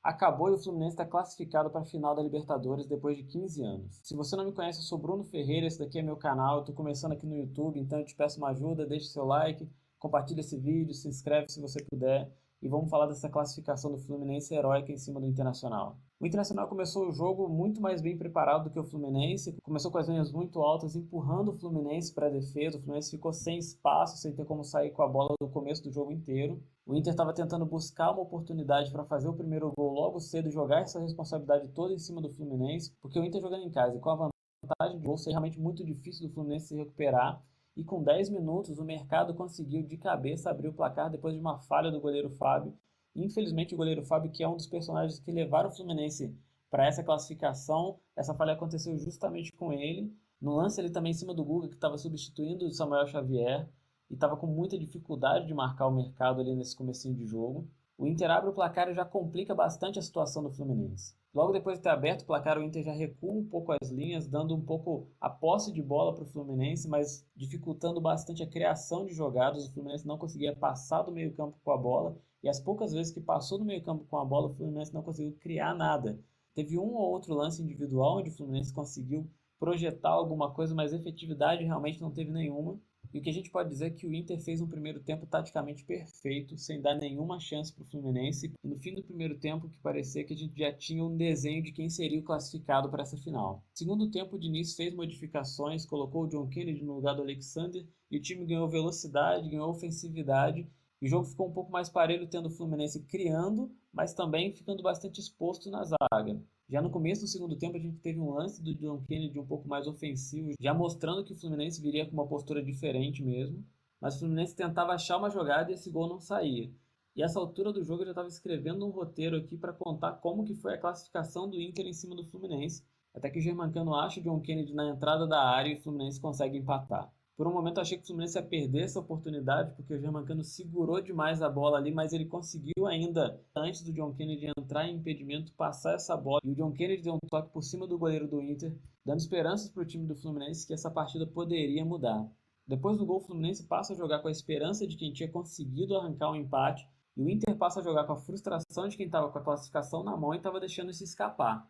Acabou e o Fluminense está classificado para a final da Libertadores depois de 15 anos. Se você não me conhece, eu sou Bruno Ferreira, esse daqui é meu canal, eu estou começando aqui no YouTube, então eu te peço uma ajuda, deixe seu like, compartilha esse vídeo, se inscreve se você puder e vamos falar dessa classificação do Fluminense heróica em cima do Internacional. O Internacional começou o jogo muito mais bem preparado do que o Fluminense, começou com as linhas muito altas, empurrando o Fluminense para a defesa, o Fluminense ficou sem espaço, sem ter como sair com a bola no começo do jogo inteiro. O Inter estava tentando buscar uma oportunidade para fazer o primeiro gol logo cedo e jogar essa responsabilidade toda em cima do Fluminense, porque o Inter jogando em casa e com a vantagem de gol seria realmente muito difícil do Fluminense se recuperar. E com 10 minutos o mercado conseguiu de cabeça abrir o placar depois de uma falha do goleiro Fábio. Infelizmente o goleiro Fábio, que é um dos personagens que levaram o Fluminense para essa classificação, essa falha aconteceu justamente com ele. No lance ele também em cima do Guga, que estava substituindo o Samuel Xavier e estava com muita dificuldade de marcar o mercado ali nesse comecinho de jogo. O Inter abre o placar e já complica bastante a situação do Fluminense. Logo depois de ter aberto o placar, o Inter já recua um pouco as linhas, dando um pouco a posse de bola para o Fluminense, mas dificultando bastante a criação de jogadas. O Fluminense não conseguia passar do meio campo com a bola, e as poucas vezes que passou do meio campo com a bola, o Fluminense não conseguiu criar nada. Teve um ou outro lance individual onde o Fluminense conseguiu projetar alguma coisa, mas efetividade realmente não teve nenhuma. E o que a gente pode dizer é que o Inter fez um primeiro tempo taticamente perfeito, sem dar nenhuma chance para o Fluminense. E no fim do primeiro tempo, que parecia que a gente já tinha um desenho de quem seria o classificado para essa final. Segundo tempo, o Diniz fez modificações, colocou o John Kennedy no lugar do Alexander, e o time ganhou velocidade, ganhou ofensividade. E o jogo ficou um pouco mais parelho, tendo o Fluminense criando, mas também ficando bastante exposto na zaga. Já no começo do segundo tempo, a gente teve um lance do John Kennedy um pouco mais ofensivo, já mostrando que o Fluminense viria com uma postura diferente mesmo. Mas o Fluminense tentava achar uma jogada e esse gol não saía. E essa altura do jogo eu já estava escrevendo um roteiro aqui para contar como que foi a classificação do Inter em cima do Fluminense, até que o Germancano acha o John Kennedy na entrada da área e o Fluminense consegue empatar. Por um momento eu achei que o Fluminense ia perder essa oportunidade, porque o Germancano segurou demais a bola ali, mas ele conseguiu ainda, antes do John Kennedy entrar em impedimento, passar essa bola. E o John Kennedy deu um toque por cima do goleiro do Inter, dando esperanças para o time do Fluminense que essa partida poderia mudar. Depois do gol, o Fluminense passa a jogar com a esperança de quem tinha conseguido arrancar um empate, e o Inter passa a jogar com a frustração de quem estava com a classificação na mão e estava deixando isso escapar.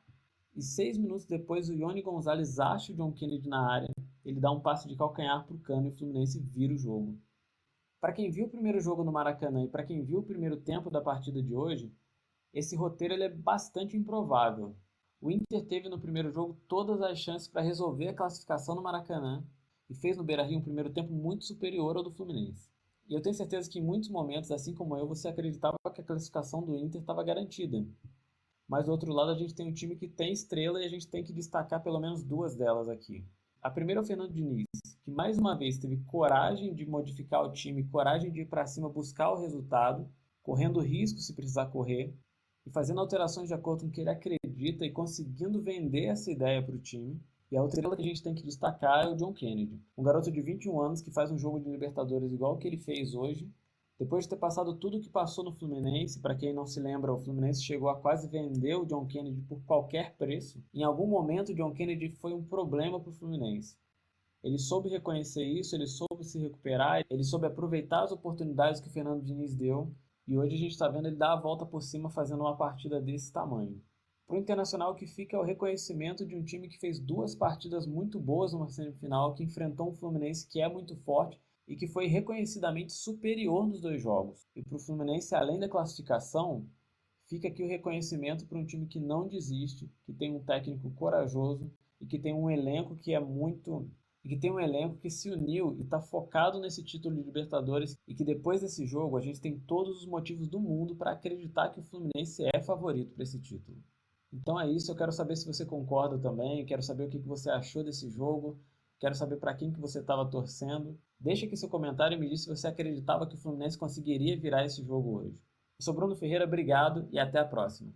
E 6 minutos depois, o Ione Gonzalez acha o John Kennedy na área. Ele dá um passe de calcanhar para o Cano e o Fluminense vira o jogo. Para quem viu o primeiro jogo no Maracanã e para quem viu o primeiro tempo da partida de hoje, esse roteiro ele é bastante improvável. O Inter teve no primeiro jogo todas as chances para resolver a classificação no Maracanã e fez no Beira-Rio um primeiro tempo muito superior ao do Fluminense. E eu tenho certeza que em muitos momentos, assim como eu, você acreditava que a classificação do Inter estava garantida. Mas do outro lado a gente tem um time que tem estrela e a gente tem que destacar pelo menos duas delas aqui. A primeira é o Fernando Diniz, que mais uma vez teve coragem de modificar o time, coragem de ir para cima buscar o resultado, correndo risco se precisar correr, e fazendo alterações de acordo com o que ele acredita e conseguindo vender essa ideia para o time. E a outra estrela que a gente tem que destacar é o John Kennedy, um garoto de 21 anos que faz um jogo de Libertadores igual o que ele fez hoje. Depois de ter passado tudo o que passou no Fluminense, para quem não se lembra, o Fluminense chegou a quase vender o John Kennedy por qualquer preço. Em algum momento, o John Kennedy foi um problema para o Fluminense. Ele soube reconhecer isso, ele soube se recuperar, ele soube aproveitar as oportunidades que o Fernando Diniz deu, e hoje a gente está vendo ele dar a volta por cima fazendo uma partida desse tamanho. Para o Internacional, o que fica é o reconhecimento de um time que fez duas partidas muito boas numa semifinal, que enfrentou um Fluminense que é muito forte, e que foi reconhecidamente superior nos dois jogos. E para o Fluminense, além da classificação, fica aqui o reconhecimento para um time que não desiste, que tem um técnico corajoso e que tem um elenco que é muito... e que tem um elenco que se uniu e está focado nesse título de Libertadores e que depois desse jogo a gente tem todos os motivos do mundo para acreditar que o Fluminense é favorito para esse título. Então é isso, eu quero saber se você concorda também, quero saber o que você achou desse jogo, quero saber para quem que você estava torcendo. Deixa aqui seu comentário e me diz se você acreditava que o Fluminense conseguiria virar esse jogo hoje. Eu sou Bruno Ferreira, obrigado e até a próxima.